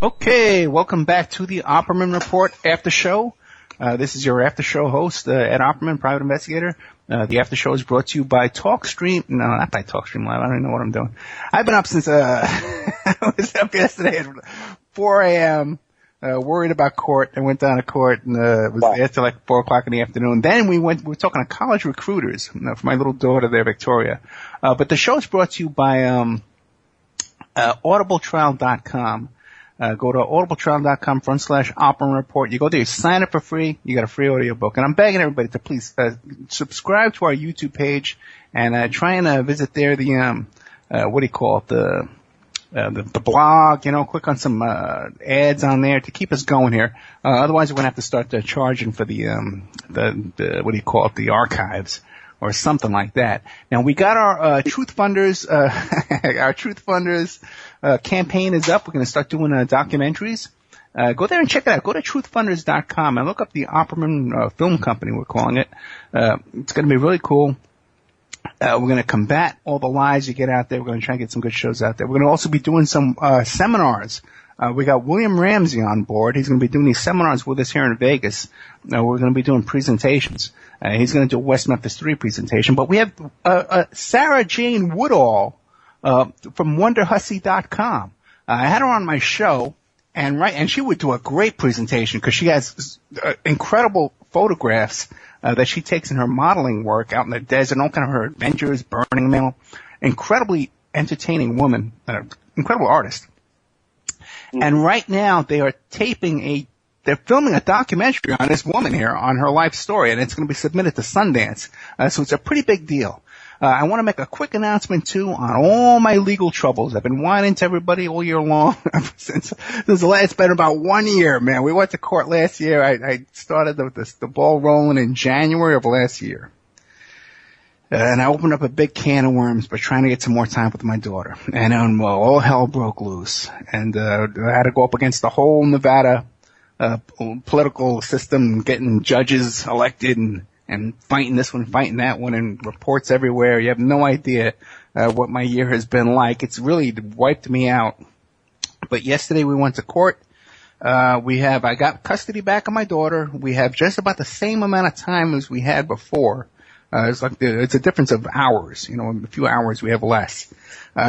Okay, welcome back to the Opperman Report Aftershow. This is your Aftershow host, Ed Opperman, private investigator. The Aftershow is brought to you by not by TalkStream Live. I don't even know what I'm doing. I've been up since, I was up yesterday at 4 a.m., worried about court. I went down to court and, was there till like 4 o'clock in the afternoon. Then we were talking to college recruiters, for my little daughter there, Victoria. But the show is brought to you by, audibletrial.com. Go to audibletrial.com/Opperman Report. You go there, you sign up for free, you got a free audiobook. And I'm begging everybody to please subscribe to our YouTube page and try and visit there the blog, click on some ads on there to keep us going here. Otherwise we're going to have to start charging for the archives or something like that. Now we got our Truth Funders campaign is up. We're going to start doing documentaries. Go there and check it out. Go to truthfunders.com and look up the Opperman Film Company, we're calling it. It's going to be really cool. We're going to combat all the lies you get out there. We're going to try and get some good shows out there. We're going to also be doing some seminars. We got William Ramsey on board. He's going to be doing these seminars with us here in Vegas. We're going to be doing presentations. He's going to do a West Memphis 3 presentation. But we have Sarah Jane Woodall from WonderHussy.com. I had her on my show, and she would do a great presentation because she has incredible photographs that she takes in her modeling work out in the desert, all kind of her adventures, Burning Man. Incredibly entertaining woman, incredible artist. And right now they are they're filming a documentary on this woman here, on her life story, and it's going to be submitted to Sundance. So it's a pretty big deal. I want to make a quick announcement too on all my legal troubles. I've been whining to everybody all year long since it's been about 1 year, man. We went to court last year. I started the ball rolling in January of last year. And I opened up a big can of worms by trying to get some more time with my daughter. And then, all hell broke loose. And I had to go up against the whole Nevada political system, getting judges elected and fighting this one, fighting that one, and reports everywhere. You have no idea what my year has been like. It's really wiped me out. But yesterday we went to court. I got custody back of my daughter. We have just about the same amount of time as we had before. It's a difference of hours, a few hours we have less.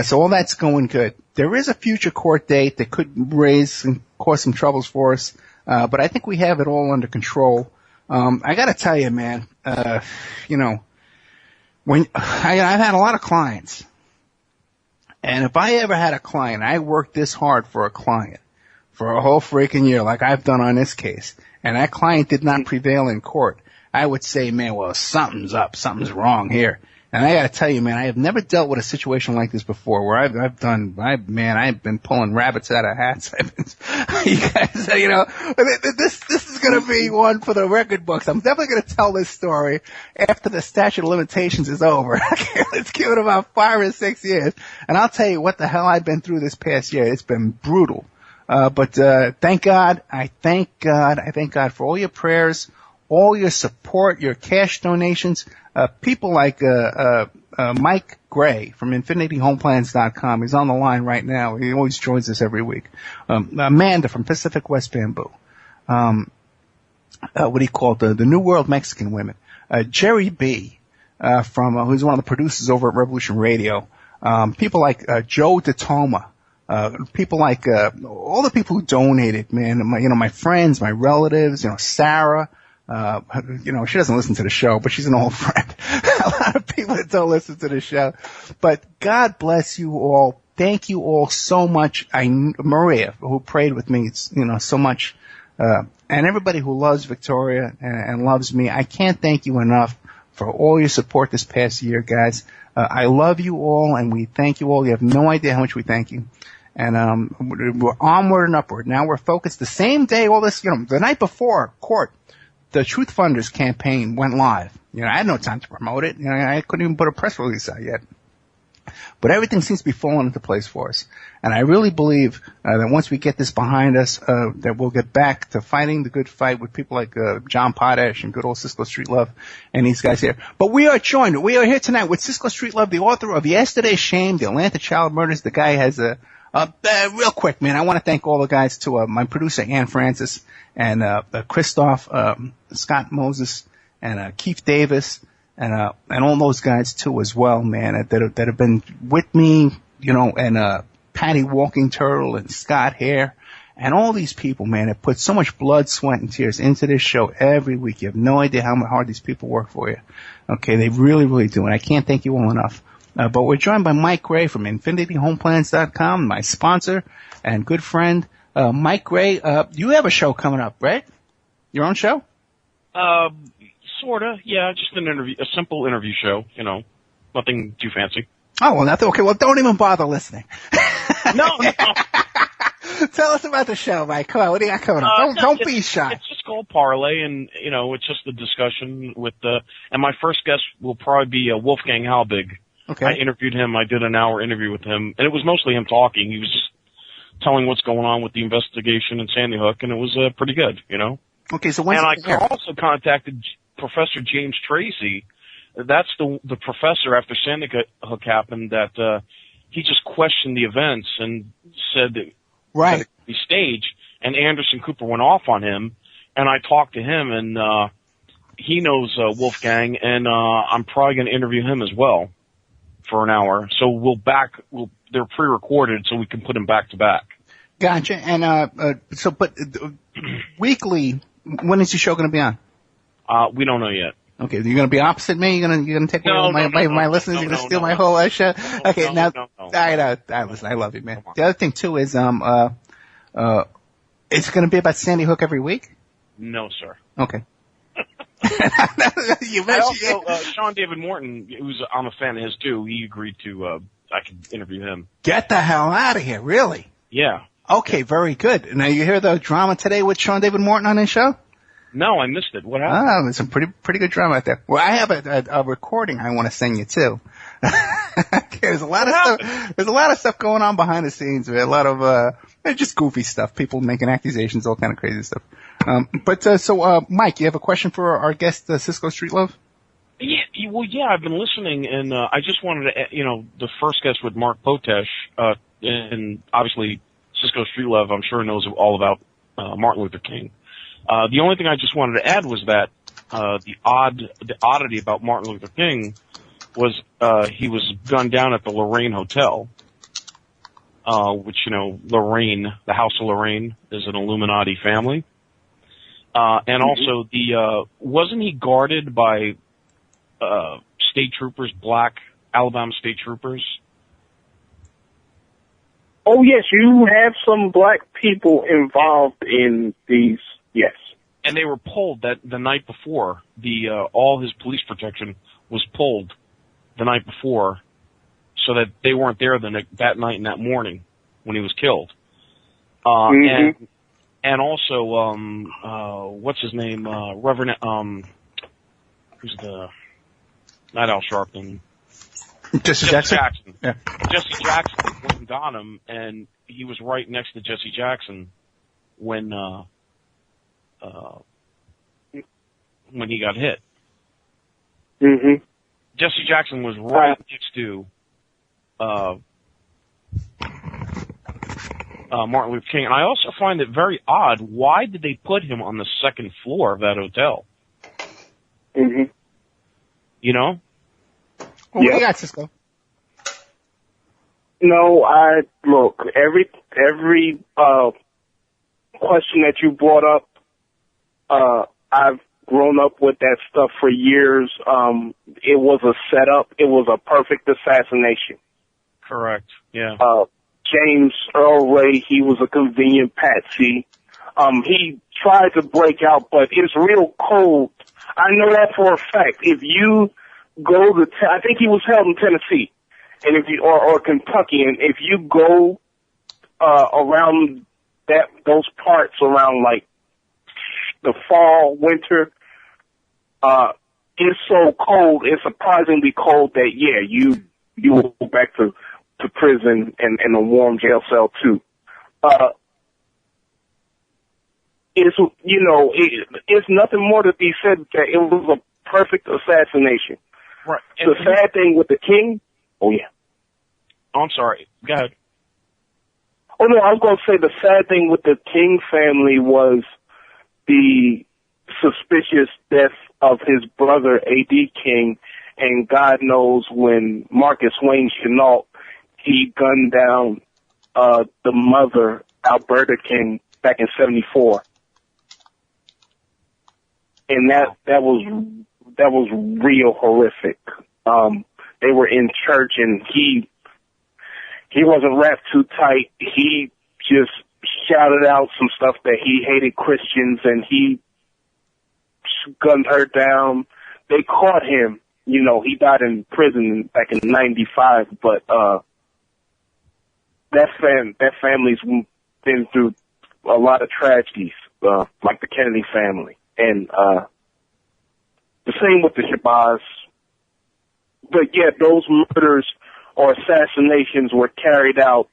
So all that's going good. There is a future court date that could cause some troubles for us. But I think we have it all under control. I gotta tell you, man, when I've had a lot of clients, and if I ever had a client, I worked this hard for a client for a whole freaking year, like I've done on this case, and that client did not prevail in court, I would say, man, well, something's up, something's wrong here. And I gotta tell you, man, I have never dealt with a situation like this before, where I've been pulling rabbits out of hats. You guys, this is gonna be one for the record books. I'm definitely gonna tell this story after the statute of limitations is over. Let's give it about 5 or 6 years. And I'll tell you what the hell I've been through this past year. It's been brutal. But thank God. I thank God for all your prayers, all your support, your cash donations. People like Mike Gray from InfinityHomeplans.com. He's on the line right now. He always joins us every week. Amanda from Pacific West Bamboo. The New World Mexican Women. Jerry B. Who's one of the producers over at Revolution Radio. People like Joe DeToma. People like all the people who donated, man. My friends, my relatives. Sarah. She doesn't listen to the show, but she's an old friend. A lot of people that don't listen to the show. But God bless you all. Thank you all so much. Maria, who prayed with me, so much. And everybody who loves Victoria and loves me, I can't thank you enough for all your support this past year, guys. I love you all, and we thank you all. You have no idea how much we thank you. And we're onward and upward. Now we're focused the same day, all this, the night before court. The Truth Funders campaign went live. I had no time to promote it. I couldn't even put a press release out yet. But everything seems to be falling into place for us. And I really believe that once we get this behind us, that we'll get back to fighting the good fight with people like John Potash and good old Cisco Streetlove and these guys here. But we are here tonight with Cisco Streetlove, the author of Yesterday's Shame, The Atlanta Child Murders. The guy has real quick, man, I want to thank all the guys to my producer, Ann Francis, and Christoph, Scott Moses, and Keith Davis, and all those guys too as well, man, that have been with me, and Patty Walking Turtle and Scott Hare and all these people, man, that put so much blood, sweat, and tears into this show every week. You have no idea how hard these people work for you. Okay, they really, really do, and I can't thank you all enough. But we're joined by Mike Gray from InfinityHomeplans.com, my sponsor and good friend. Mike Gray, you have a show coming up, right? Your own show? Sorta, yeah, just a simple interview show, nothing too fancy. Oh, well, nothing. Okay, well, don't even bother listening. No. Tell us about the show, Mike. Come on, what do you got coming up? Don't be shy. It's just called Parlay, and, it's just a discussion with and my first guest will probably be Wolfgang Halbig. Okay. I interviewed him. I did an hour interview with him, and it was mostly him talking. He was just telling what's going on with the investigation in Sandy Hook, and it was pretty good, Okay, so and I also contacted Professor James Tracy. That's the professor after Sandy Hook happened that he just questioned the events and said that right. it could be staged, and Anderson Cooper went off on him, and I talked to him, and he knows Wolfgang, and I'm probably going to interview him as well for an hour. So they're pre-recorded so we can put them back to back. Gotcha. And weekly, when is your show going to be on? We don't know yet. Okay, you're going to be opposite me? You're going to take away my listeners? You're going to steal my whole show? Okay, now, listen, I love you, man. The other thing too is, it's going to be about Sandy Hook every week? No, sir. Okay. Sean David Morton, I'm a fan of his too. He agreed to, I could interview him. Get the hell out of here, really? Yeah. Okay, very good. Now you hear the drama today with Sean David Morton on his show? No, I missed it. What happened? Oh, there's some pretty good drama out there. Well, I have a recording I want to send you too. Okay, there's a lot of stuff going on behind the scenes, man. A lot of, just goofy stuff. People making accusations, all kind of crazy stuff. Mike, you have a question for our guest, Cisco Streetlove? Yeah, I've been listening, and I just wanted to, the first guest with Mark Potash, and obviously Cisco Streetlove, I'm sure knows all about Martin Luther King. The only thing I just wanted to add was that the oddity about Martin Luther King was he was gunned down at the Lorraine Hotel, which Lorraine, the House of Lorraine, is an Illuminati family. And also wasn't he guarded by, state troopers, black Alabama state troopers? Oh yes, you have some black people involved in these, yes. And they were pulled the night before. All his police protection was pulled the night before so that they weren't there that night and that morning when he was killed. And also, what's his name? Reverend, who's not Al Sharpton. Jesse Jackson? Yeah. Jesse Jackson went and got him, and he was right next to Jesse Jackson when he got hit. Mm-hmm. Jesse Jackson was right next to, Martin Luther King. And I also find it very odd. Why did they put him on the second floor of that hotel? Mm-hmm. Well, what do you got, Cisco? No, look, every question that you brought up, I've grown up with that stuff for years. It was a setup. It was a perfect assassination. Correct. Yeah. James Earl Ray, he was a convenient patsy. He tried to break out, but it's real cold. I know that for a fact. If you go to, I think he was held in Tennessee, and if you, or Kentucky, and if you go, around those parts around like the fall, winter, it's so cold, it's surprisingly cold that, yeah, you will go back to prison and a warm jail cell too. It's nothing more to be said that it was a perfect assassination. Right. The sad thing with the king, oh yeah. Oh, I'm sorry. Go ahead. Oh no, I was going to say the sad thing with the King family was the suspicious death of his brother A.D. King, and God knows when Marcus Wayne Chenault, he gunned down the mother, Alberta King, back in '74. And that was real horrific. They were in church and he wasn't wrapped too tight. He just shouted out some stuff that he hated Christians and he gunned her down. They caught him. He died in prison back in '95, but that family's been through a lot of tragedies, like the Kennedy family. And the same with the Shabazz. But yeah, those murders or assassinations were carried out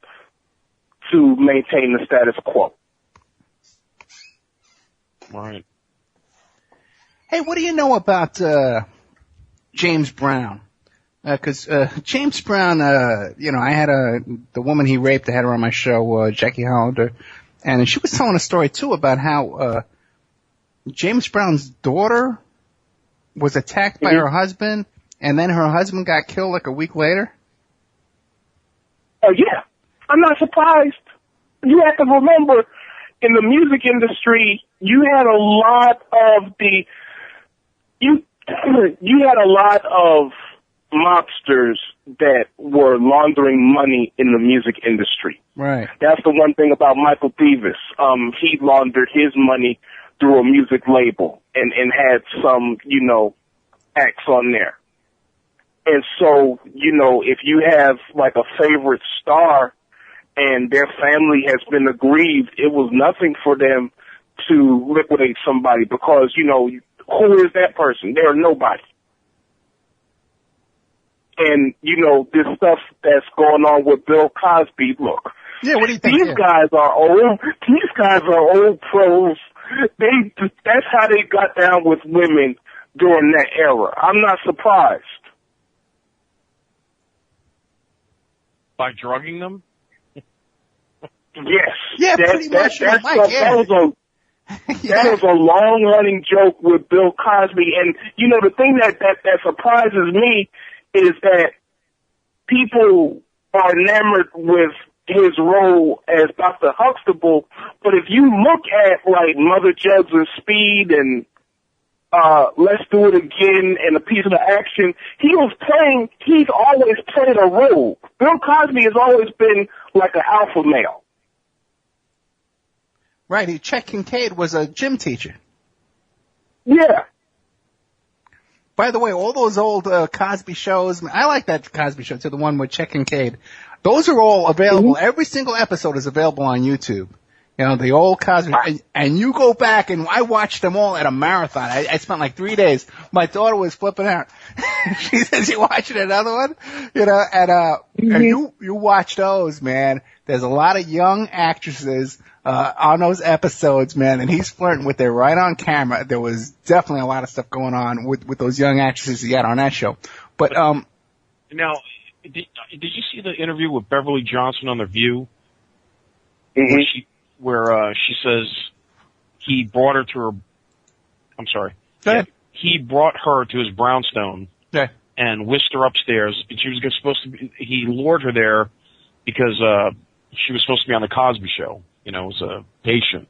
to maintain the status quo. Right. Hey, what do you know about James Brown? Because James Brown, I had the woman he raped, I had her on my show, Jackie Hollander, and she was telling a story too about how James Brown's daughter was attacked by her husband, and then her husband got killed like a week later. Oh yeah, I'm not surprised. You have to remember, in the music industry, you had a lot of mobsters that were laundering money in the music industry. Right. That's the one thing about Michael Davis. He laundered his money through a music label and had some, acts on there. And so, if you have like a favorite star and their family has been aggrieved, it was nothing for them to liquidate somebody because, who is that person? They're nobody. And, this stuff that's going on with Bill Cosby, look. Yeah, what do you think? These guys are old pros. That's how they got down with women during that era. I'm not surprised. By drugging them? Yes. Yeah, pretty much. That was a long-running joke with Bill Cosby. And, the thing that surprises me is that people are enamored with his role as Dr. Huxtable, but if you look at, like, Mother Jugs' Speed and Let's Do It Again and A Piece of the Action, he's always played a role. Bill Cosby has always been like an alpha male. Right, Chet Kincaid was a gym teacher. Yeah. By the way, all those old Cosby shows, I like that Cosby show too, the one with Chet Kincaid. Those are all available. Mm-hmm. Every single episode is available on YouTube. The old Cosby, and you go back, and I watched them all at a marathon. I spent like 3 days. My daughter was flipping out. She says, "You watching another one?" And you watch those, man. There's a lot of young actresses on those episodes, man, and he's flirting with her right on camera. There was definitely a lot of stuff going on with those young actresses he had on that show. But now, did you see the interview with Beverly Johnson on The View? Mm-hmm. Where she says he brought her to her. I'm sorry. Go ahead. He brought her to his brownstone. Yeah. And whisked her upstairs. And she was supposed to be. He lured her there because she was supposed to be on the Cosby Show. As a patient.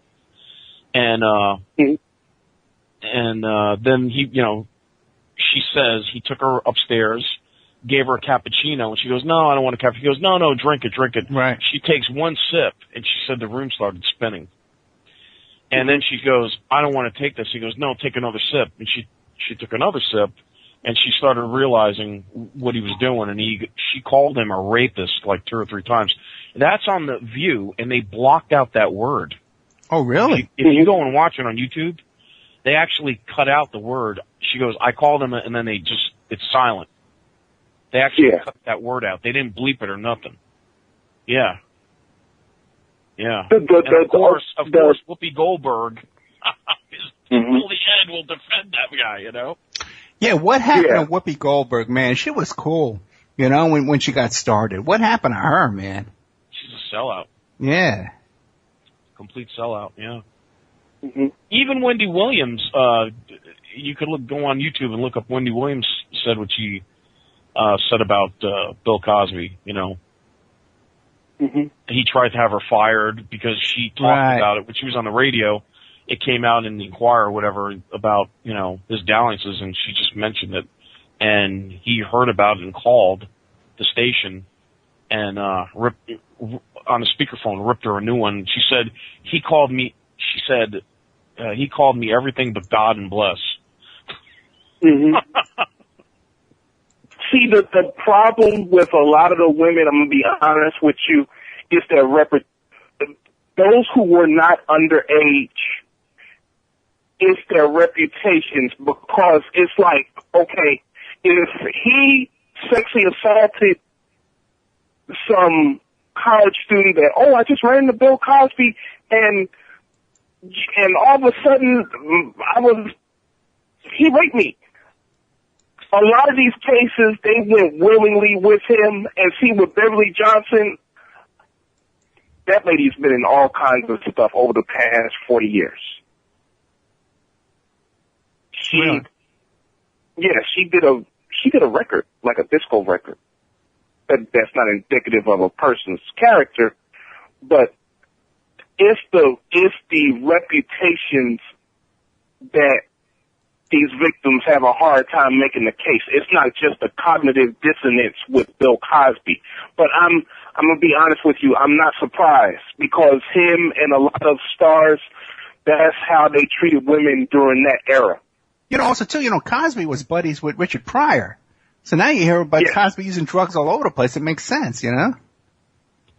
And then he, she says he took her upstairs, gave her a cappuccino, and she goes, "No, I don't want a cappuccino." He goes, "No, drink it." Right. She takes one sip, and she said the room started spinning. And then she goes, "I don't want to take this." He goes, "No, take another sip." And she took another sip, and she started realizing what he was doing, and she called him a rapist like 2 or 3 times. That's on The View, and they blocked out that word. Oh, really? If you go and watch it on YouTube, they actually cut out the word. She goes, "I called him," and then it's silent. They actually cut that word out. They didn't bleep it or nothing. Yeah. Yeah. And of course, Whoopi Goldberg till the end will defend that guy, you know? Yeah, what happened to Whoopi Goldberg, man? She was cool, you know, when she got started. What happened to her, man? She's a sellout. Yeah. Complete sellout, yeah. Mm-hmm. Even Wendy Williams, you could go on YouTube and look up Wendy Williams said what she said about Bill Cosby, you know. Mm-hmm. He tried to have her fired because she talked about it when she was on the radio. It came out in the Inquirer or whatever about, you know, his dalliances, and she just mentioned it. And he heard about it and called the station and ripped on the speakerphone, ripped her a new one. She said, he called me everything but God and bless. Mm-hmm. See, the problem with a lot of the women, I'm going to be honest with you, is their those who were not underage, it's their reputations, because it's like, okay, if he sexually assaulted some college student that, I just ran into Bill Cosby, and all of a sudden, he raped me. A lot of these cases, they went willingly with him, and see, with Beverly Johnson, that lady's been in all kinds of stuff over the past 40 years. She did a record, like a disco record. That's not indicative of a person's character, but it's the reputations that these victims have a hard time making the case. It's not just a cognitive dissonance with Bill Cosby, but I'm gonna be honest with you, I'm not surprised, because him and a lot of stars, that's how they treated women during that era. You know, also too, you know, Cosby was buddies with Richard Pryor. So now you hear about Cosby using drugs all over the place. It makes sense, you know?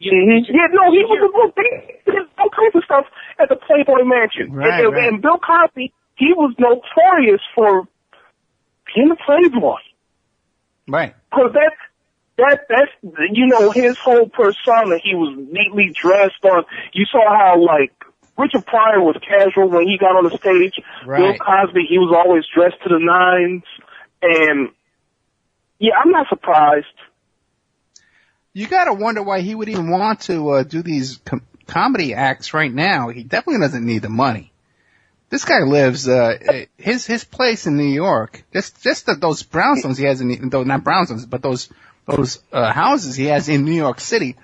Mm-hmm. Yeah, no, he was he did all kinds of stuff at the Playboy Mansion. Right. And Bill Cosby, he was notorious for being a playboy. Right. Because that's, you know, his whole persona. He was neatly dressed on. You saw how, like, Richard Pryor was casual when he got on the stage. Right. Bill Cosby, he was always dressed to the nines. And, yeah, I'm not surprised. You gotta wonder why he would even want to do these comedy acts right now. He definitely doesn't need the money. This guy lives, his place in New York, just those brownstones he has not brownstones, but those houses he has in New York City,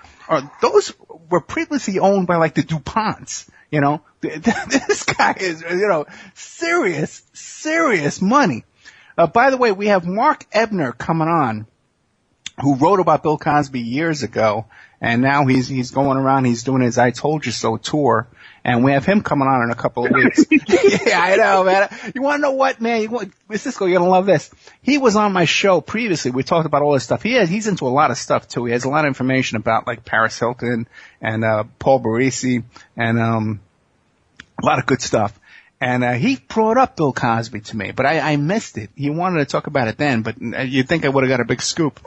those were previously owned by like the DuPonts, you know? This guy is, you know, serious money. By the way, we have Mark Ebner coming on, who wrote about Bill Cosby years ago, and now he's going around, he's doing his I Told You So tour, and we have him coming on in a couple of weeks. Yeah, I know, man. You want to know what, man? Cisco, you're going to love this. He was on my show previously. We talked about all this stuff. He's into a lot of stuff, too. He has a lot of information about, like, Paris Hilton and Paul Barisi and a lot of good stuff. And he brought up Bill Cosby to me, but I missed it. He wanted to talk about it then, but you'd think I would have got a big scoop.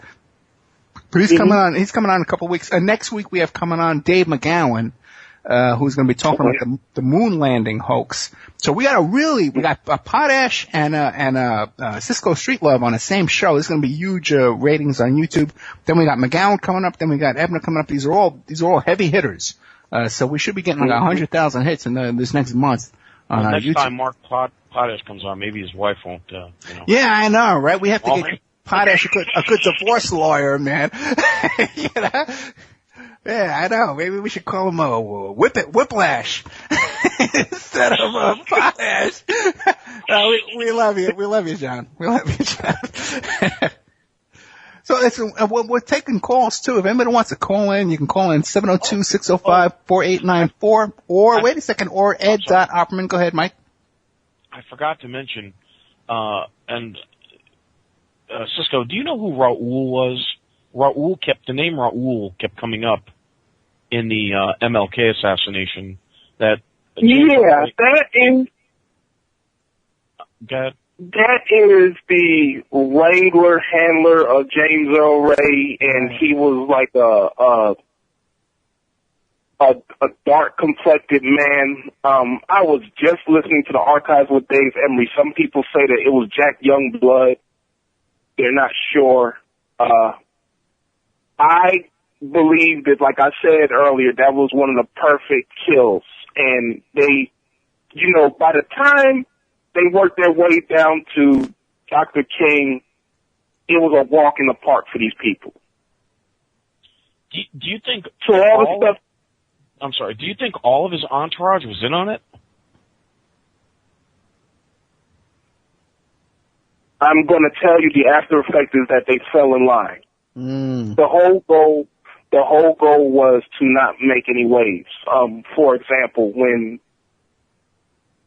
But he's coming on. He's coming on in a couple of weeks. Next week we have coming on Dave McGowan, who's going to be talking about the moon landing hoax. So we got Potash and Cisco Streetlove on the same show. This is going to be huge ratings on YouTube. Then we got McGowan coming up. Then we got Ebner coming up. These are all heavy hitters. So we should be getting like 100,000 hits in this next month on next YouTube. time Mark Potash comes on, maybe his wife won't. You know. Yeah, I know, right? We have to get Potash a good divorce lawyer, man. You know? Yeah, I know. Maybe we should call him Whiplash instead of Potash. No, we love you. We love you, John. We love you, John. So we're taking calls too. If anybody wants to call in, you can call in 702-605-4894 or wait a second, or ed.opperman. Go ahead, Mike. I forgot to mention, Cisco, do you know who Raul was? The name Raul kept coming up in the MLK assassination. That That is the wrangler handler of James Earl Ray, and he was like a dark complected man. I was just listening to the archives with Dave Emery. Some people say that it was Jack Youngblood. They're not sure. I believe that, like I said earlier, that was one of the perfect kills. And they, you know, by the time they worked their way down to Dr. King, it was a walk in the park for these people. Do you think so all the stuff? I'm sorry. Do you think all of his entourage was in on it? I'm going to tell you the after effect is that they fell in line. The whole goal was to not make any waves. For example, when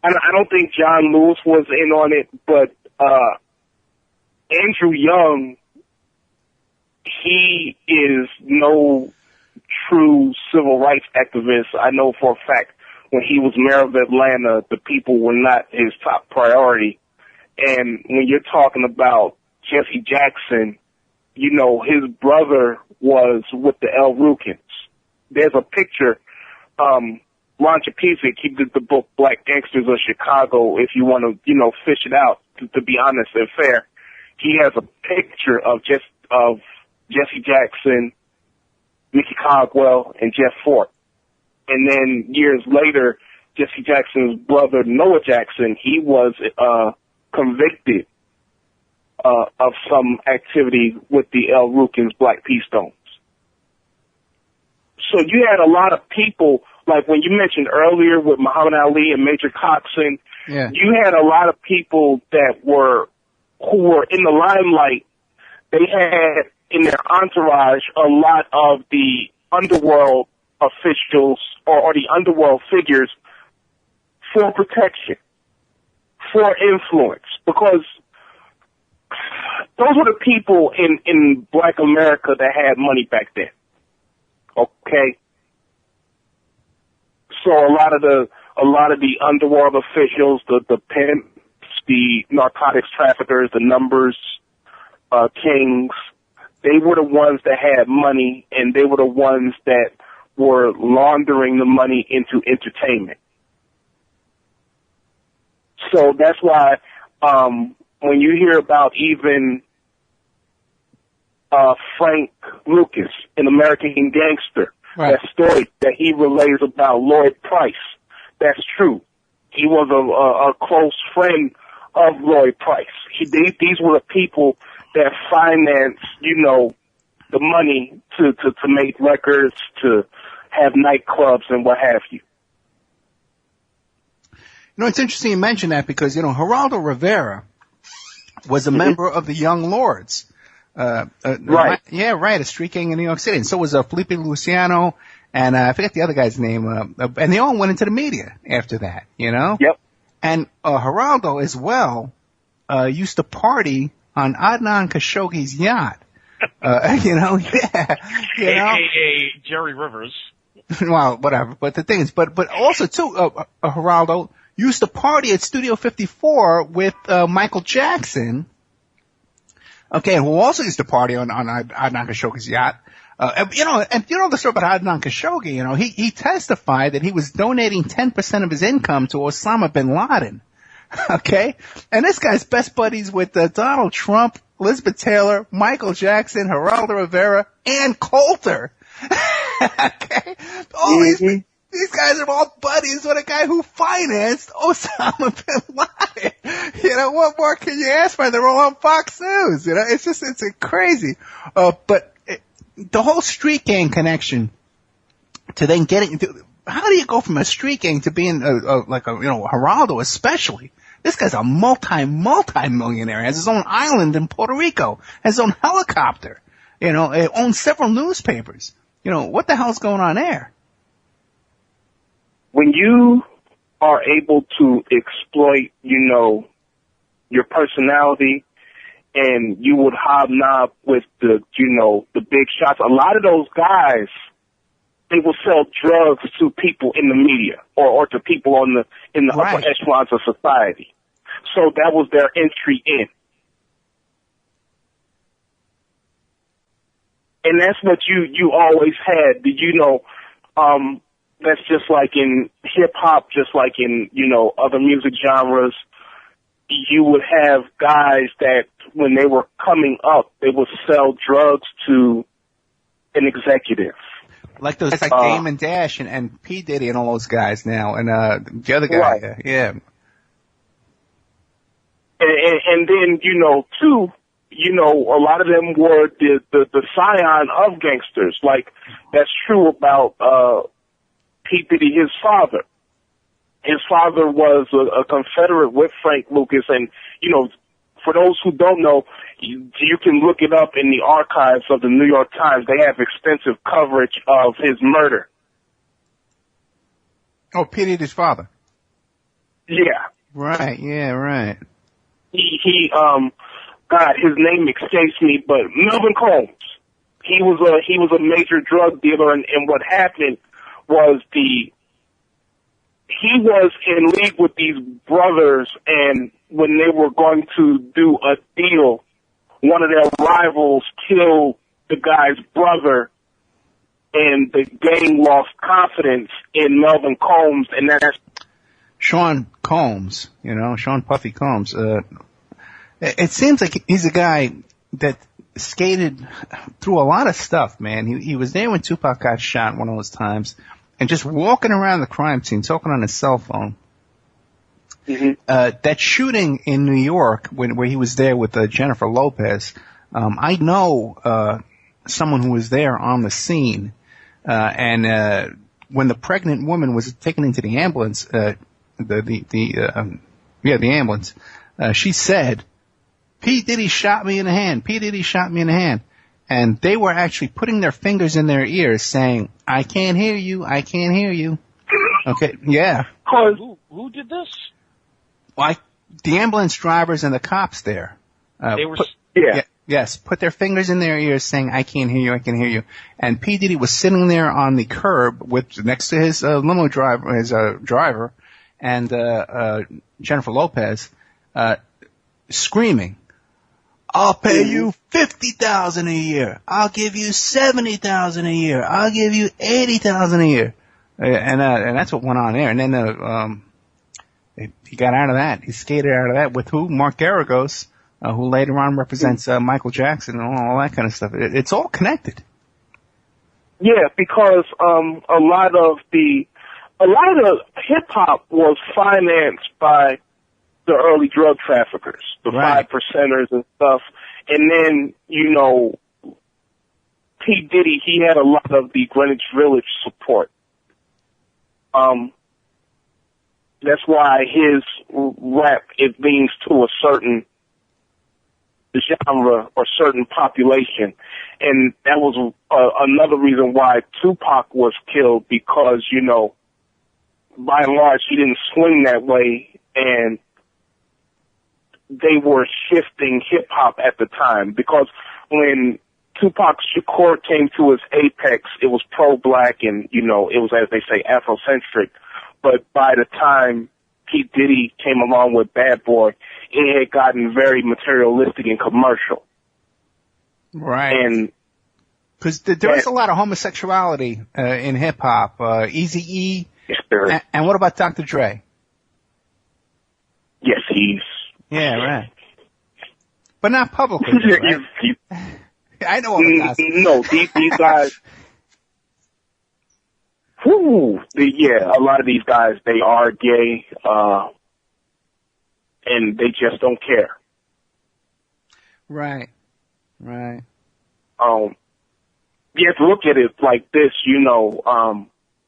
I don't think John Lewis was in on it, but Andrew Young, he is no true civil rights activist. I know for a fact when he was mayor of Atlanta, the people were not his top priority. And when you're talking about Jesse Jackson, you know, his brother was with the El Rukins. There's a picture, Ron Chapisic, he did the book Black Gangsters of Chicago, if you want to, you know, fish it out, to be honest and fair. He has a picture of Jesse Jackson, Mickey Cogwell, and Jeff Fort. And then years later, Jesse Jackson's brother, Noah Jackson, he was convicted of some activity with the El Rukins Black P. Stones. So you had a lot of people, like when you mentioned earlier with Muhammad Ali and Major Coxon, you had a lot of people who were in the limelight. They had in their entourage a lot of the underworld officials or the underworld figures for protection, for influence, because those were the people in Black America that had money back then. Okay? So a lot of the underworld officials, the pimps, the narcotics traffickers, the numbers kings, they were the ones that had money, and they were the ones that were laundering the money into entertainment. So that's why when you hear about even Frank Lucas in American Gangster, that story that he relays about Lloyd Price, that's true. He was a close friend of Lloyd Price. These were the people that financed, you know, the money to make records, to have nightclubs and what have you. You know, it's interesting you mention that because, you know, Geraldo Rivera was a member of the Young Lords. Right. Yeah, right. A street gang in New York City. And so was Felipe Luciano, and I forget the other guy's name. And they all went into the media after that, you know? Yep. And Geraldo as well used to party on Adnan Khashoggi's yacht. You know, yeah. You know? AKA Jerry Rivers. Well, whatever. But the thing is, but also too, Geraldo used to party at Studio 54 with Michael Jackson. Okay, and who also used to party on Adnan Khashoggi's yacht. You know the story about Adnan Khashoggi. You know, he testified that he was donating 10% of his income to Osama bin Laden. Okay, and this guy's best buddies with Donald Trump, Elizabeth Taylor, Michael Jackson, Geraldo Rivera, and Coulter. Okay, all these guys are all buddies with a guy who financed Osama bin Laden. You know, what more can you ask for? They're all on Fox News. You know, it's crazy. But the whole street gang connection to then getting, how do you go from a street gang to being like Geraldo especially? This guy's a multi-millionaire. Has his own island in Puerto Rico. Has his own helicopter. You know, owns several newspapers. You know, what the hell's going on there? When you are able to exploit, you know, your personality, and you would hobnob with the big shots, a lot of those guys, they will sell drugs to people in the media or to people in the upper echelons of society. So that was their entry in. And that's what you always had. That's just like in hip hop, just like in, other music genres. You would have guys that when they were coming up, they would sell drugs to an executive. Like those guys like Dame and Dash and P. Diddy and all those guys now. And the other guy, right. Yeah. And then, too, a lot of them were the scion of gangsters. Like, that's true about P. Diddy, his father. His father was a Confederate with Frank Lucas, and, for those who don't know, you can look it up in the archives of the New York Times. They have extensive coverage of his murder. Oh, P. Diddy's father? Yeah. Right, yeah, right. God, his name escapes me, but Melvin Combs. He was a major drug dealer, and what happened was he was in league with these brothers, and when they were going to do a deal, one of their rivals killed the guy's brother, and the gang lost confidence in Melvin Combs, and that's Sean Combs, Sean Puffy Combs. It seems like he's a guy that skated through a lot of stuff, man. He was there when Tupac got shot one of those times, and just walking around the crime scene, talking on his cell phone. Mm-hmm. That shooting in New York, where he was there with Jennifer Lopez, I know someone who was there on the scene, and when the pregnant woman was taken into the ambulance, the ambulance, she said, P. Diddy shot me in the hand. P. Diddy shot me in the hand. And they were actually putting their fingers in their ears saying, I can't hear you. I can't hear you. Okay. Yeah. Who did this? Like the ambulance drivers and the cops there. They were. Yes. Put their fingers in their ears saying, I can't hear you. I can hear you. And P. Diddy was sitting there on the curb next to his limo driver, driver, and Jennifer Lopez, screaming, I'll pay you $50,000 a year. I'll give you $70,000 a year. I'll give you $80,000 a year. And that's what went on there. And then, he got out of that. He skated out of that with who? Mark Garagos, who later on represents, Michael Jackson and all that kind of stuff. It's all connected. Yeah, because, a lot of hip hop was financed by the early drug traffickers, the right. 5%ers and stuff. And then, P. Diddy, he had a lot of the Greenwich Village support. That's why his rap, it leans to a certain genre or certain population. And that was another reason why Tupac was killed, because, by and large, he didn't swing that way, and they were shifting hip-hop at the time, because when Tupac Shakur came to his apex, it was pro-black and, it was, as they say, Afrocentric. But by the time P. Diddy came along with Bad Boy, it had gotten very materialistic and commercial. Right. And because there is a lot of homosexuality in hip-hop. Eazy-E. Yes, and what about Dr. Dre? Yes, he's... Yeah, right. But not publicly, right? I know all the guys. No, these guys... a lot of these guys, they are gay, and they just don't care. Right. You have to look at it like this,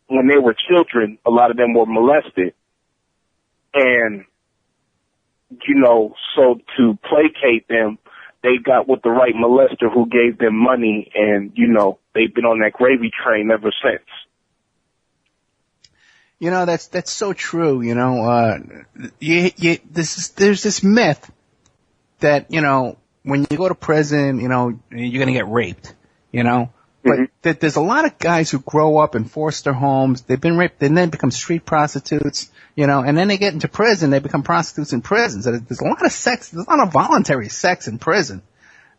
when they were children, a lot of them were molested. And, so to placate them, they got with the right molester who gave them money, and, they've been on that gravy train ever since. That's so true, there's this myth that, when you go to prison, you're gonna get raped, but there's a lot of guys who grow up in foster homes. They've been raped and then become street prostitutes, you know, and then they get into prison. They become prostitutes in prison. So there's a lot of sex. There's a lot of voluntary sex in prison,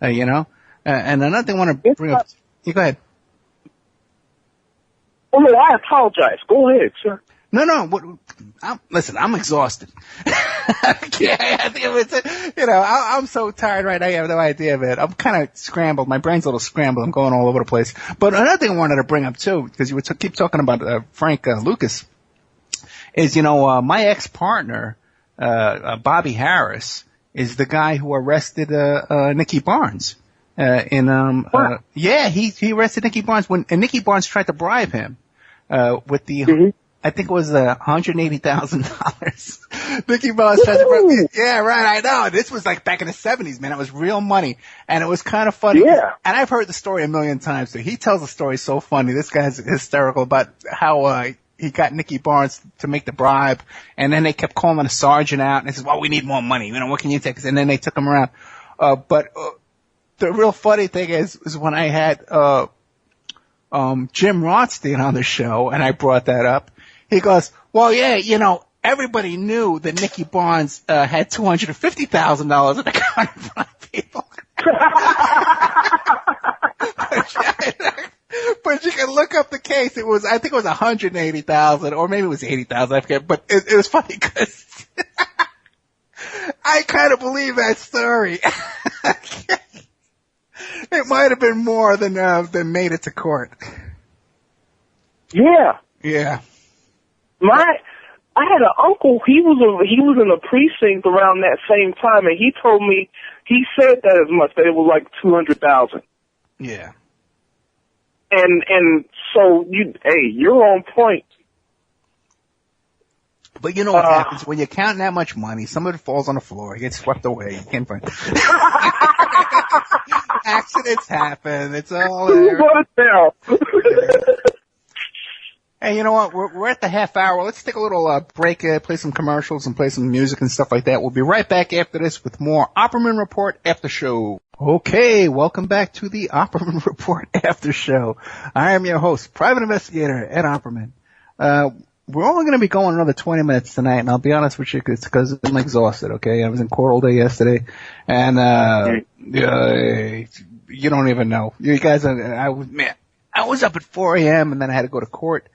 you know. And another thing I want to bring up. You go ahead. Oh, no, I apologize. Go ahead, sir. No. Listen, I'm exhausted. Yeah, I'm so tired right now. I have no idea, man. I'm kind of scrambled. My brain's a little scrambled. I'm going all over the place. But another thing I wanted to bring up too, because you keep talking about Frank Lucas, is my ex-partner, Bobby Harris, is the guy who arrested Nicky Barnes. He arrested Nicky Barnes and Nicky Barnes tried to bribe him with the. I think it was $180,000. Nicky Barnes tried to bribe me. Yeah, right. I know. This was like back in the 70s, man. It was real money, and it was kind of funny. Yeah. And I've heard the story a million times. So he tells the story so funny. This guy's hysterical about how he got Nicky Barnes to make the bribe, and then they kept calling the sergeant out, and he says, "Well, we need more money. What can you take us?" And then they took him around. But the real funny thing is when I had Jim Rothstein on the show, and I brought that up. He goes, "Well, yeah, everybody knew that Nicky Barnes had $250,000 in the account in front of people." But you can look up the case. I think it was 180,000, or maybe it was 80,000. I forget. But it was funny because I kind of believe that story. It might have been more than made it to court. Yeah. Yeah. I had an uncle. He was in a precinct around that same time, and he told me he said that as much, that it was like 200,000. Yeah. And so you're on point. But you know what happens when you're counting that much money? Some of it falls on the floor. It gets swept away. You can't find. Accidents happen. It's all there. Hey, you know what? We're at the half hour. Let's take a little break, play some commercials, and play some music and stuff like that. We'll be right back after this with more Opperman Report After Show. Okay, welcome back to the Opperman Report After Show. I am your host, Private Investigator Ed Opperman. We're only going to be going another 20 minutes tonight, and I'll be honest with you, it's because I'm exhausted, okay? I was in court all day yesterday, and you don't even know. You guys, I was up at 4 a.m., and then I had to go to court.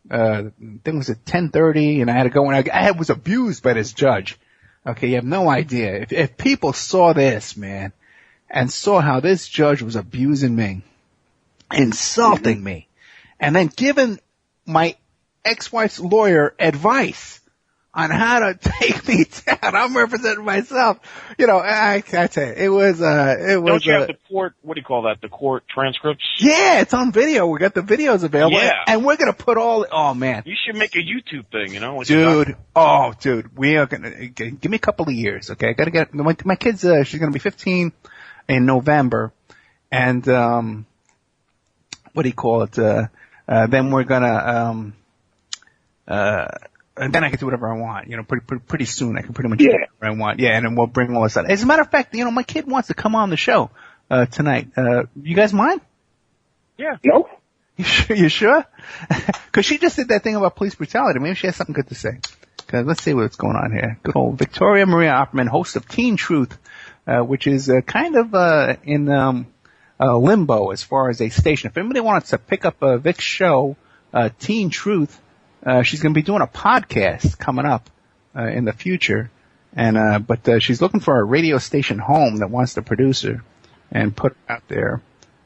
Thing was at 10:30, and I had to go, and I was abused by this judge. Okay, you have no idea. If people saw this, man, and saw how this judge was abusing me, insulting me, and then giving my ex-wife's lawyer advice on how to take me down. I'm representing myself. I tell you, it was. Don't you have the court? What do you call that? The court transcripts? Yeah, it's on video. We got the videos available. Yeah. And we're gonna put all. Oh man. You should make a YouTube thing, Dude, we are gonna give me a couple of years, okay? I gotta get my kids. She's gonna be 15 in November, and what do you call it? Then we're gonna and then I can do whatever I want, pretty soon I can pretty much do whatever I want. Yeah, and then we'll bring all this out. As a matter of fact, my kid wants to come on the show, tonight. You guys mind? Yeah. No. You sure? Cause she just did that thing about police brutality. Maybe she has something good to say. Cause let's see what's going on here. Good old Victoria Maria Opperman, host of Teen Truth, which is, kind of, in, limbo as far as a station. If anybody wants to pick up, Vic's show, Teen Truth, she's going to be doing a podcast coming up in the future, but she's looking for a radio station home that wants to produce her and put it out there.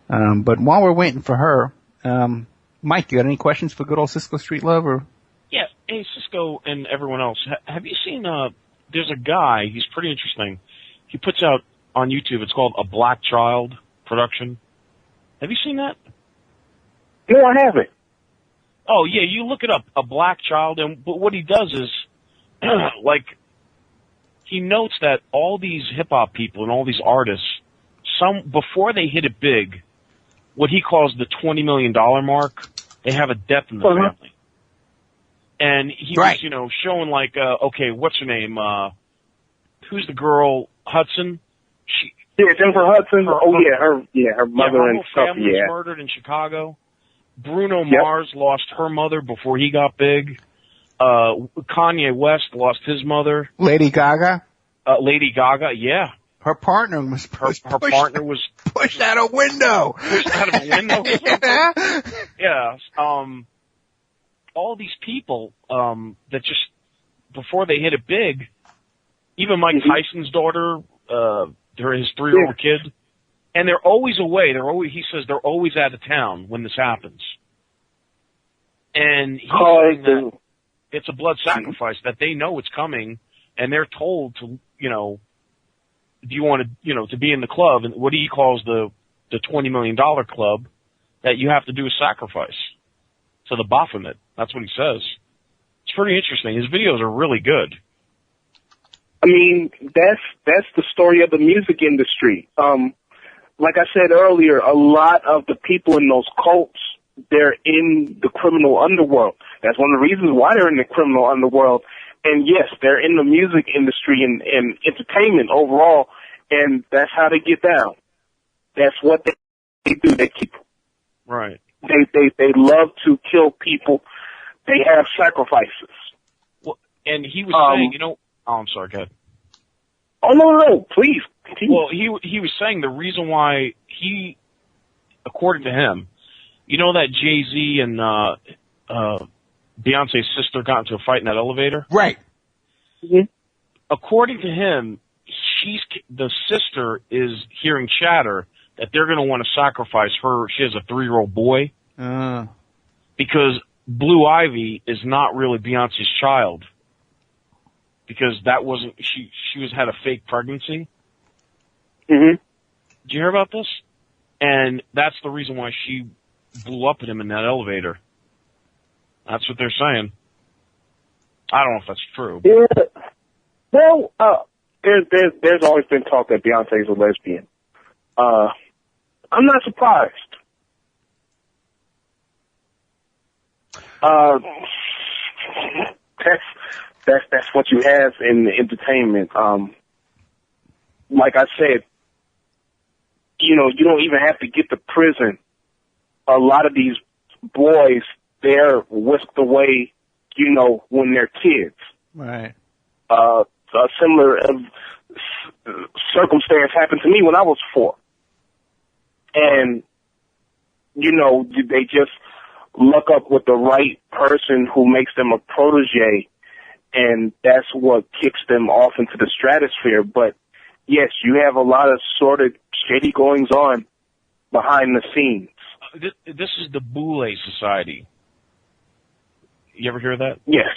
But while we're waiting for her, Mike, you got any questions for good old Cisco Streetlove? Or? Yeah, hey Cisco and everyone else, have you seen? There's a guy. He's pretty interesting. He puts out on YouTube. It's called A Black Child Production. Have you seen that? No, I haven't. Oh, yeah, you look it up, A Black Child, but what he does is, he notes that all these hip-hop people and all these artists, before they hit it big, what he calls the $20 million mark, they have a death in the family. And he was, showing okay, what's her name? Who's the girl? Hudson? Yeah, Jennifer Hudson. Her mother and stuff. Her family was murdered in Chicago. Bruno Mars lost her mother before he got big. Kanye West lost his mother. Lady Gaga. Yeah. Her partner was pushed out a window. Pushed out of a window. Yeah. All these people that just before they hit it big. Even Mike Tyson's daughter, his 3-year-old kid, and they're always away. He says they're always out of town when this happens. And he's saying that it's a blood sacrifice, that they know it's coming, and they're told to, do you want to, to be in the club, and what he calls the $20 million club, that you have to do a sacrifice to the Baphomet. That's what he says. It's pretty interesting. His videos are really good. I mean, that's the story of the music industry. Like I said earlier, a lot of the people in those cults, they're in the criminal underworld. That's one of the reasons why they're in the criminal underworld. And yes, they're in the music industry and entertainment overall, and that's how they get down. That's what they do. They keep. Right. They love to kill people. They have sacrifices. Well, and he was saying, oh, I'm sorry, go ahead. Oh, no, please continue. Well, he was saying the reason why according to him, that Jay-Z and Beyonce's sister got into a fight in that elevator? Right. Mm-hmm. According to him, the sister is hearing chatter that they're going to want to sacrifice her. She has a 3-year-old boy. Because Blue Ivy is not really Beyonce's child. Because that wasn't, she had a fake pregnancy. Mm-hmm. Did you hear about this? And that's the reason why she blew up at him in that elevator. That's what they're saying. I don't know if that's true. Yeah. Well, there's always been talk that Beyonce is a lesbian. I'm not surprised. That's what you have in the entertainment. Like I said, you don't even have to get to prison. A lot of these boys, they're whisked away, when they're kids. Right. A similar circumstance happened to me when I was 4. And, they just look up with the right person who makes them a protege, and that's what kicks them off into the stratosphere. But, yes, you have a lot of sort of shady goings on behind the scenes. This is the Boule Society. You ever hear of that? Yes.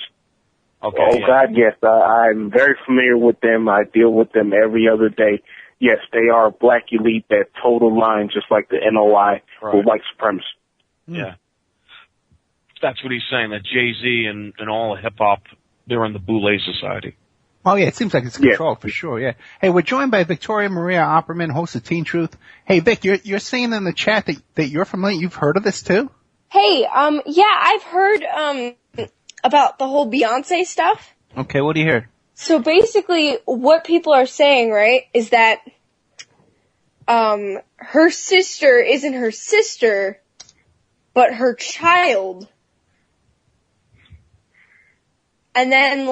Okay. Oh, yeah. God, yes. I'm very familiar with them. I deal with them every other day. Yes, they are a black elite that total line, just like the NOI with white supremacy. Yeah. That's what he's saying, that Jay-Z and all hip-hop, they're in the Boule Society. Oh, yeah, it seems like it's controlled for sure, yeah. Hey, we're joined by Victoria Maria Opperman, host of Teen Truth. Hey, Vic, you're saying in the chat that you're familiar, you've heard of this too? Hey, yeah, I've heard, about the whole Beyonce stuff. Okay, what do you hear? So basically, what people are saying, right, is that, her sister isn't her sister, but her child. And then,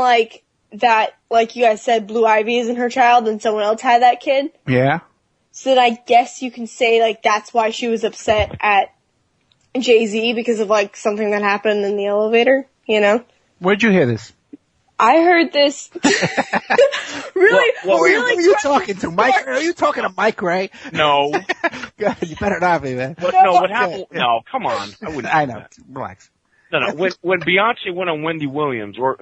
that, like you guys said, Blue Ivy isn't her child and someone else had that kid. Yeah. So then I guess you can say, that's why she was upset at Jay-Z because of, something that happened in the elevator, Where'd you hear this? I heard this. Really? Who are you talking to, Mike? Are you talking to Mike Ray? No. God, you better not be, man. What happened? No, come on. I know. Relax. No. When Beyonce went on Wendy Williams, when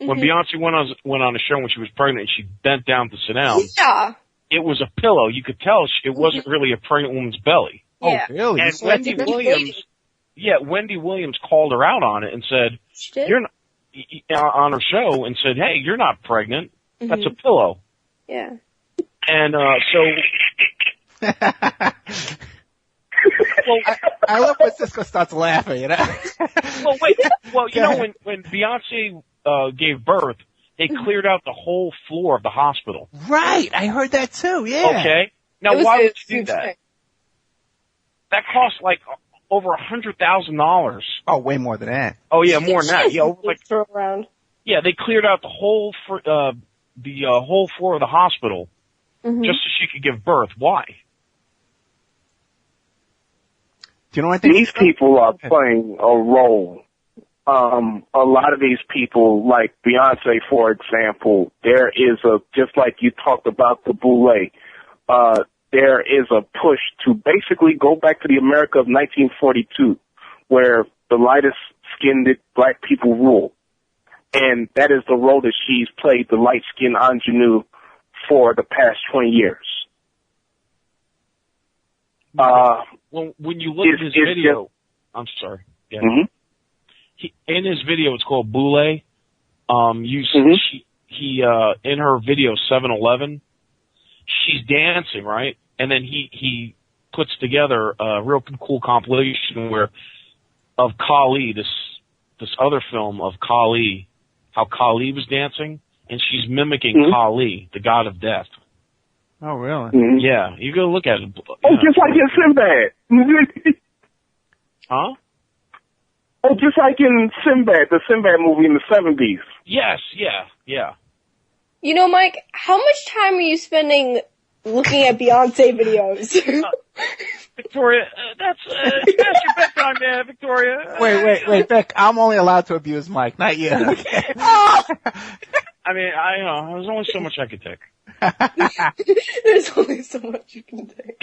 Beyonce went on a show when she was pregnant and she bent down to sit down. Yeah. It was a pillow. You could tell it wasn't really a pregnant woman's belly. Yeah. Oh, really? And Wendy Williams called her out on it and said, "You're not," on her show and said, "Hey, you're not pregnant. That's a pillow." Yeah. And so. Well, I love when Cisco starts laughing. Well, wait. Well, when Beyonce gave birth, they cleared out the whole floor of the hospital. Right, I heard that too. Yeah. Okay. Now, It was why a would you do huge that? thing. That costs like over $100,000. Oh, way more than that. Oh yeah, more than that. Yeah, over, like throw around. yeah, they cleared out the whole whole floor of the hospital just so she could give birth. Why? Do you know what I think? These people are playing a role. A lot of these people, like Beyonce, for example, there is just like you talked about the boule, there is a push to basically go back to the America of 1942, where the lightest skinned black people rule. And that is the role that she's played, the light-skinned ingenue, for the past 20 years. When you look at his video, I'm sorry. Yeah. In his video, it's called Boule. He in her video 7-Eleven, she's dancing, right? And then he puts together a real cool compilation of Kali, this other film of Kali, how Kali was dancing, and she's mimicking Kali, the god of death. Oh, really? Yeah, you go look at it. Oh, just like in Sinbad. Huh? Oh, just like in Sinbad, the Sinbad movie in the 70s. Yes, yeah. You know, Mike, how much time are you spending looking at Beyonce videos? Victoria, that's your bedtime, Victoria. Wait, Beck, I'm only allowed to abuse Mike, not you. Okay. I mean, I know, there's only so much I could take. There's only so much you can take.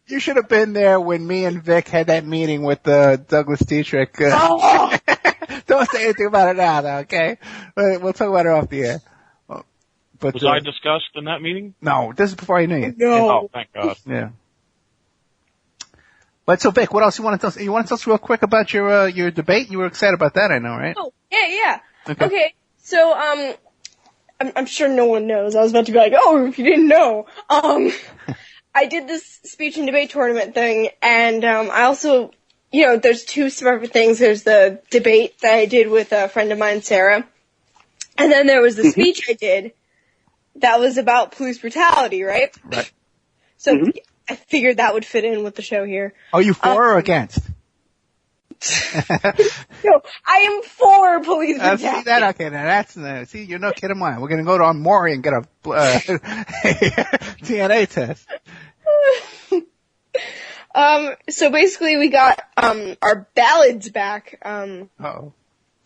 You should have been there when me and Vic had that meeting with Douglas Dietrich. Don't say anything about it now, though, okay? We'll talk about it off the air. But, was I discussed in that meeting? No, this is before I knew you. No. Oh, thank God. Yeah. But so, Vic, what else you want to tell us? You want to tell us real quick about your debate? You were excited about that, I know, right? Oh, yeah. Okay. So, I'm sure no one knows. I was about to be like, oh, if you didn't know. I did this speech and debate tournament thing, and I also, there's two separate things. There's the debate that I did with a friend of mine, Sarah, and then there was the speech I did that was about police brutality, right? Right. So I figured that would fit in with the show here. Are you for or against? No, I am for police brutality. See that? Okay, now that's see, you're no kid of mine. We're gonna go to Maury and get a DNA test. So basically we got, our ballads back,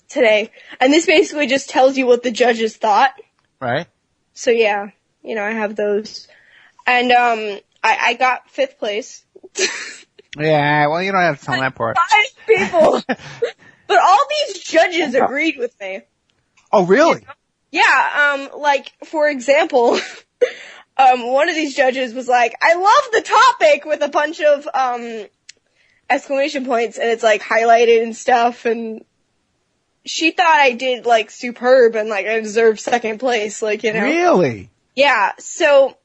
today. And this basically just tells you what the judges thought. Right. So yeah, I have those. And, I got 5th place. Yeah, well, you don't have to tell that part. 5 people! But all these judges agreed with me. Oh, really? Yeah, like, for example, one of these judges was like, I love the topic with a bunch of, exclamation points, and it's like highlighted and stuff, and she thought I did like superb and like I deserved 2nd place, like, Really? Yeah, so,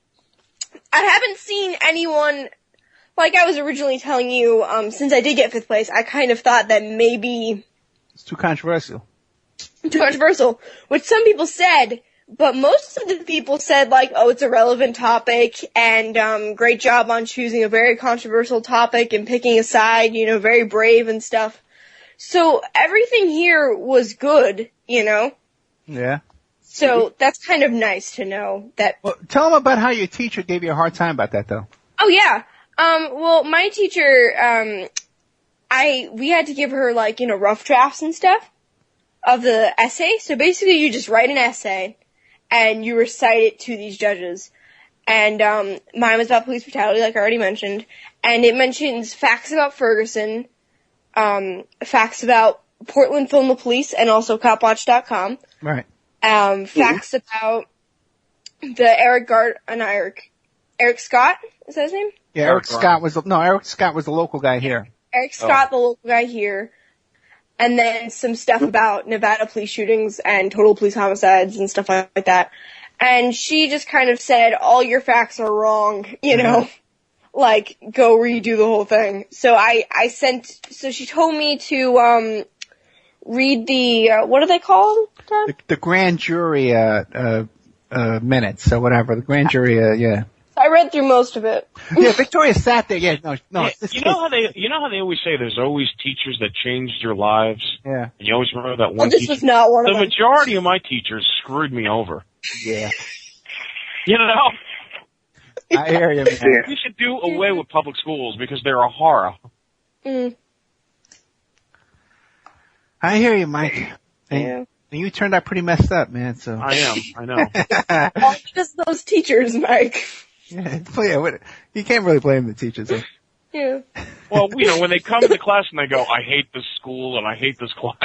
I haven't seen anyone, like I was originally telling you, since I did get 5th place, I kind of thought that maybe It's too controversial. Which some people said, but most of the people said like, oh, it's a relevant topic, and great job on choosing a very controversial topic and picking a side, very brave and stuff. So everything here was good, Yeah. So that's kind of nice to know that. Well, tell them about how your teacher gave you a hard time about that, though. Oh yeah. Well, my teacher, we had to give her like, rough drafts and stuff of the essay. So basically you just write an essay and you recite it to these judges. And, mine was about police brutality, like I already mentioned. And it mentions facts about Ferguson, facts about Portland Film the Police and also copwatch.com. Right. Facts about the Eric Scott, is that his name? Yeah, Eric Scott was the local guy here. Eric Scott, the local guy here. And then some stuff about Nevada police shootings and total police homicides and stuff like that. And she just kind of said, all your facts are wrong, like, go redo the whole thing. So so she told me to, read the, what are they called, Dad? The grand jury, minutes or whatever. The grand jury, yeah. I read through most of it. Yeah, Victoria sat there. Yeah, no. Yeah, you know how they always say there's always teachers that changed your lives. Yeah. And you always remember that one This teacher. was not one of The them. majority of my teachers screwed me over. Yeah. You know, I hear you, man. we should do away with public schools because they're a horror. Mm. I hear you, Mike. Yeah. And you turned out pretty messed up, man. So I know. Well, just those teachers, Mike. yeah, you can't really blame the teachers. Huh? Yeah. Well, you know, when they come into class and they go, I hate this school and I hate this class.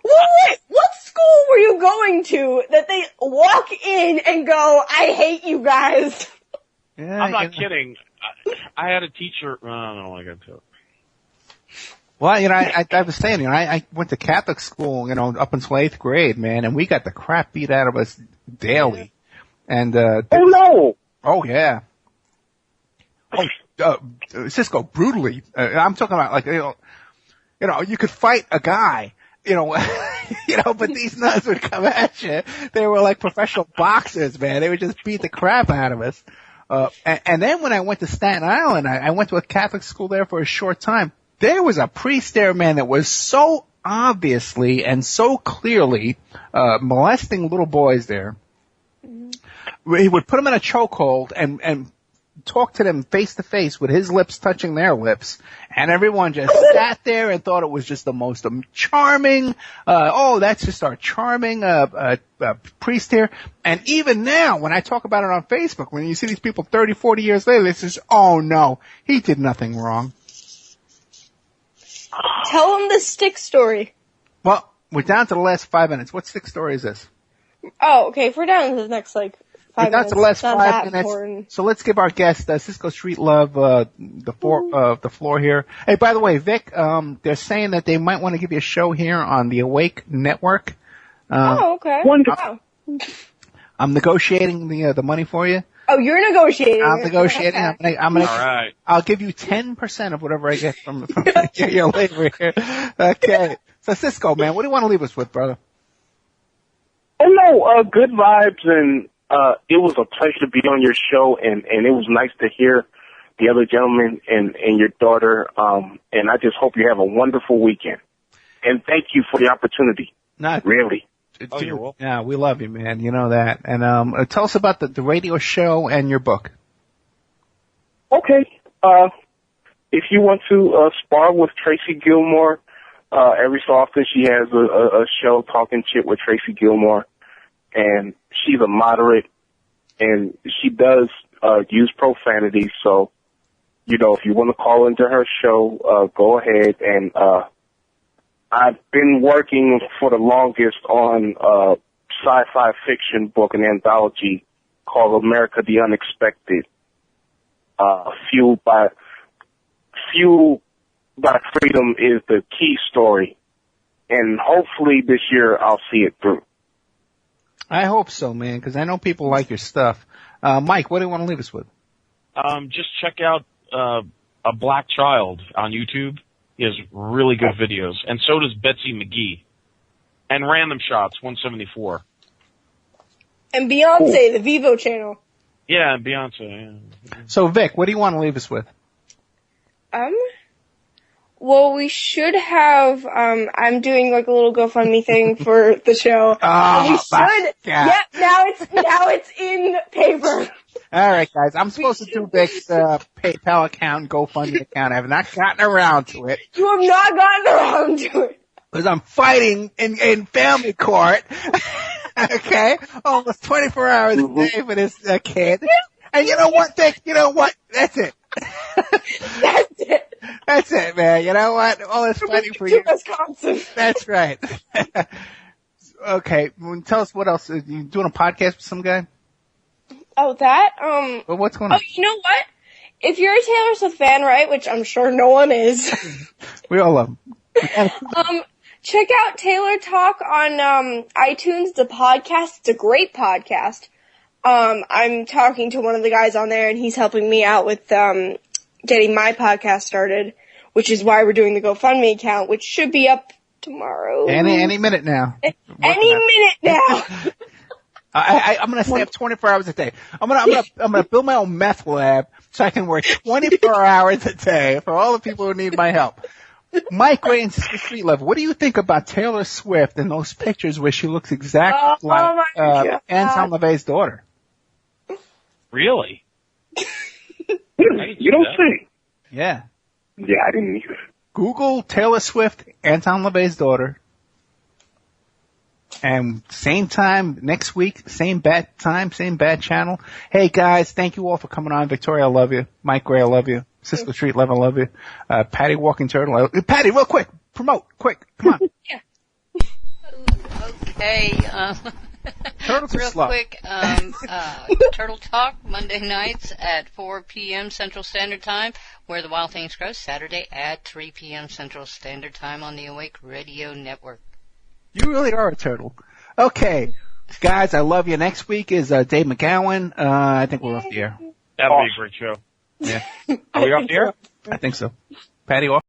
Well, wait, what school were you going to that they walk in and go, I hate you guys? Yeah, I'm not kidding. I had a teacher, I don't know, I got to it. Well, you know, I was saying, you know, I went to Catholic school, you know, up until 8th grade, man, and we got the crap beat out of us daily. And, Oh no! oh yeah. Oh, Cisco, brutally. I'm talking about like, you know, you could fight a guy, you know, but these nuts would come at you. They were like professional boxers, man. They would just beat the crap out of us. And then when I went to Staten Island, I went to a Catholic school there for a short time. There was a priest there, man, that was so obviously and so clearly molesting little boys there. He would put them in a chokehold and talk to them face to face with his lips touching their lips, and everyone just sat there and thought it was just the most charming, that's just our charming priest here. And even now, when I talk about it on Facebook, when you see these people 30, 40 years later, they says, oh no, he did nothing wrong. Tell them the stick story. Well, we're down to the last 5 minutes. What stick story is this? Oh, okay, if we're down to the next, 5 We're down minutes. to the last Not 5 that minutes. important. So let's give our guest, Cisco Streetlove, the floor here. Hey, by the way, Vic, they're saying that they might want to give you a show here on the Awake Network. Okay. Wonderful. Wow. I'm negotiating the money for you. Oh, you're negotiating. I'm negotiating. Okay. I'm gonna. All right. I'll give you 10% of whatever I get from your labor here. Okay. So Cisco, man, what do you want to leave us with, brother? Oh no, good vibes, and it was a pleasure to be on your show, and it was nice to hear the other gentleman and your daughter, and I just hope you have a wonderful weekend. And thank you for the opportunity. Really. Oh, you're welcome. Yeah, we love you, man. You know that. And tell us about the radio show and your book. Okay. If you want to spar with Tracy Gilmore, every so often she has a show, Talking Shit with Tracy Gilmore, and she's a moderate, and she does use profanity. So, you know, if you want to call into her show, go ahead. And I've been working for the longest on a sci-fi fiction book, an anthology called America the Unexpected, fueled by freedom is the key story. And hopefully this year I'll see it through. I hope so, man, because I know people like your stuff. Mike, what do you want to leave us with? Just check out A Black Child on YouTube. He has really good videos. And so does Betsy McGee. And Random Shots 174. And Beyonce, the Vivo channel. Yeah, and Beyonce. Yeah. So, Vic, what do you want to leave us with? Well, we should have, I'm doing like a little GoFundMe thing for the show. Oh, we should. Yep, now it's in paper. All right, guys. I'm supposed to do Vic's PayPal account, GoFundMe account. I have not gotten around to it. You have not gotten around to it. Because I'm fighting in family court. Okay? Almost 24 hours a day for this kid. And you know what, Vic? You know what? That's it. That's it. That's it, man. You know what? All this fighting for you. Wisconsin. That's right. Okay. Tell us what else. You doing a podcast with some guy? Oh, that? Well, what's going on? Oh, you know what? If you're a Taylor Swift fan, right, which I'm sure no one is. We all love him. Check out Taylor Talk on, iTunes, the podcast. It's a great podcast. I'm talking to one of the guys on there, and he's helping me out with, getting my podcast started, which is why we're doing the GoFundMe account, which should be up tomorrow. Any minute now. Any minute now. I'm gonna stay up 24 hours a day. I'm gonna build my own meth lab so I can work 24 hours a day for all the people who need my help. Mike Ray and Cisco Streetlove, what do you think about Taylor Swift and those pictures where she looks exactly like Anton LaVey's daughter? Really? You don't say. Yeah. Yeah, I didn't either. Google Taylor Swift, Anton LaVey's daughter. And same time next week, same bad time, same bad channel. Hey guys, thank you all for coming on. Victoria, I love you. Mike Gray, I love you. Cisco Streetlove, I love you. Patty Walking Turtle, Patty, real quick, promote, quick, come on. Yeah. Okay, Turtles are real slow. quick, Turtle Talk, Monday nights at 4 p.m. Central Standard Time, where the Wild Things Grow, Saturday at 3 p.m. Central Standard Time on the Awake Radio Network. You really are a turtle. Okay, guys, I love you. Next week is Dave McGowan. I think we're off the air. That'll be a great show. Yeah. Are we off the air? I think so. Patty, off.